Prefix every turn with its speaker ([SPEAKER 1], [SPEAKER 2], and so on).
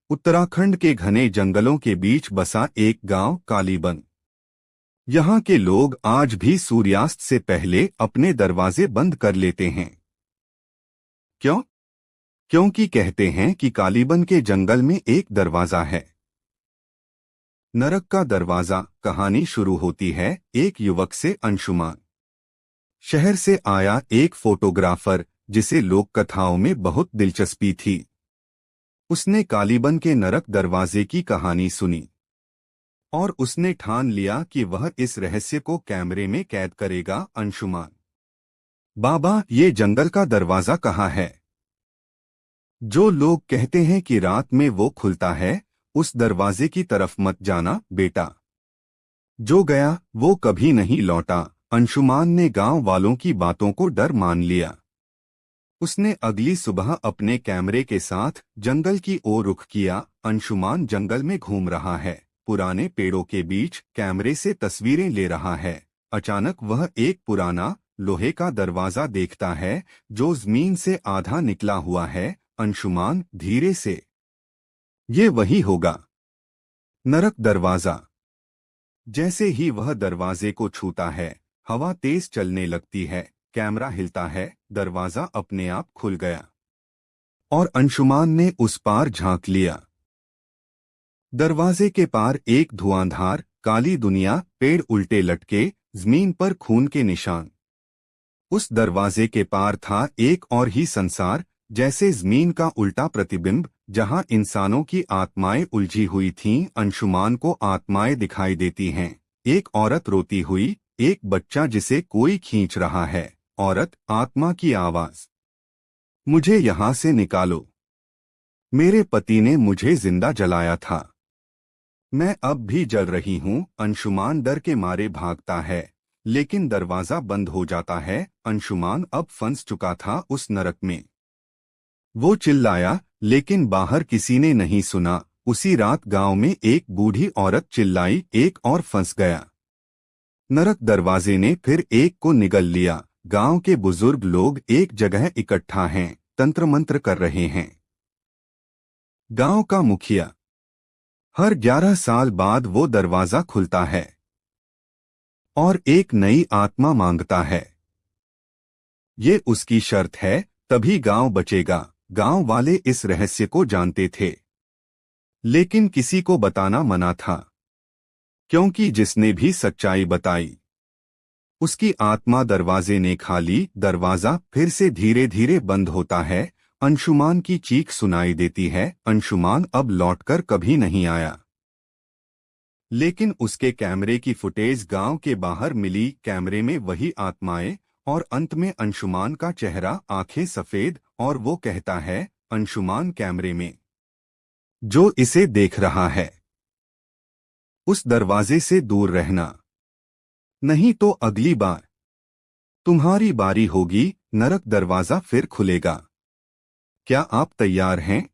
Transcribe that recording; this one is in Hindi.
[SPEAKER 1] उत्तराखंड के घने जंगलों के बीच बसा एक गांव कालीबन। यहाँ के लोग आज भी सूर्यास्त से पहले अपने दरवाजे बंद कर लेते हैं। क्यों? क्योंकि कहते हैं कि कालीबन के जंगल में एक दरवाजा है, नरक का दरवाजा। कहानी शुरू होती है एक युवक से। अंशुमान शहर से आया एक फोटोग्राफर जिसे लोक कथाओं में बहुत दिलचस्पी थी। उसने कालीबन के नरक दरवाजे की कहानी सुनी और उसने ठान लिया कि वह इस रहस्य को कैमरे में कैद करेगा। अंशुमान, बाबा, ये जंगल का दरवाजा कहाँ है? जो लोग कहते हैं कि रात में वो खुलता है, उस दरवाजे की तरफ मत जाना बेटा। जो गया वो कभी नहीं लौटा। अंशुमान ने गांव वालों की बातों को डर मान लिया। उसने अगली सुबह अपने कैमरे के साथ जंगल की ओर रुख किया। अंशुमान जंगल में घूम रहा है, पुराने पेड़ों के बीच कैमरे से तस्वीरें ले रहा है। अचानक वह एक पुराना लोहे का दरवाजा देखता है जो जमीन से आधा निकला हुआ है। अंशुमान धीरे से, ये वही होगा, नरक दरवाजा। जैसे ही वह दरवाजे को छूता है, हवा तेज चलने लगती है, कैमरा हिलता है, दरवाजा अपने आप खुल गया और अंशुमान ने उस पार झांक लिया। दरवाजे के पार एक धुआंधार काली दुनिया, पेड़ उल्टे लटके, जमीन पर खून के निशान। उस दरवाजे के पार था एक और ही संसार, जैसे जमीन का उल्टा प्रतिबिंब, जहां इंसानों की आत्माएं उलझी हुई थीं। अंशुमान को आत्माएं दिखाई देती हैं, एक औरत रोती हुई, एक बच्चा जिसे कोई खींच रहा है। औरत, आत्मा की आवाज, मुझे यहां से निकालो, मेरे पति ने मुझे जिंदा जलाया था, मैं अब भी जल रही हूं। अंशुमान डर के मारे भागता है, लेकिन दरवाजा बंद हो जाता है। अंशुमान अब फंस चुका था उस नरक में। वो चिल्लाया, लेकिन बाहर किसी ने नहीं सुना। उसी रात गांव में एक बूढ़ी औरत चिल्लाई, एक और फंस गया। नरक दरवाजे ने फिर एक को निगल लिया। गांव के बुजुर्ग लोग एक जगह इकट्ठा हैं, तंत्र मंत्र कर रहे हैं। गांव का मुखिया, हर 11 साल बाद वो दरवाजा खुलता है और एक नई आत्मा मांगता है। ये उसकी शर्त है, तभी गांव बचेगा। गांव वाले इस रहस्य को जानते थे, लेकिन किसी को बताना मना था, क्योंकि जिसने भी सच्चाई बताई, उसकी आत्मा दरवाजे ने खा ली। दरवाजा फिर से धीरे धीरे बंद होता है। अंशुमान की चीख सुनाई देती है। अंशुमान अब लौटकर कभी नहीं आया, लेकिन उसके कैमरे की फुटेज गांव के बाहर मिली। कैमरे में वही आत्माएं, और अंत में अंशुमान का चेहरा, आंखें सफेद, और वो कहता है, अंशुमान कैमरे में जो इसे देख रहा है, उस दरवाजे से दूर रहना, नहीं तो अगली बार तुम्हारी बारी होगी। नरक दरवाजा फिर खुलेगा। क्या आप तैयार हैं?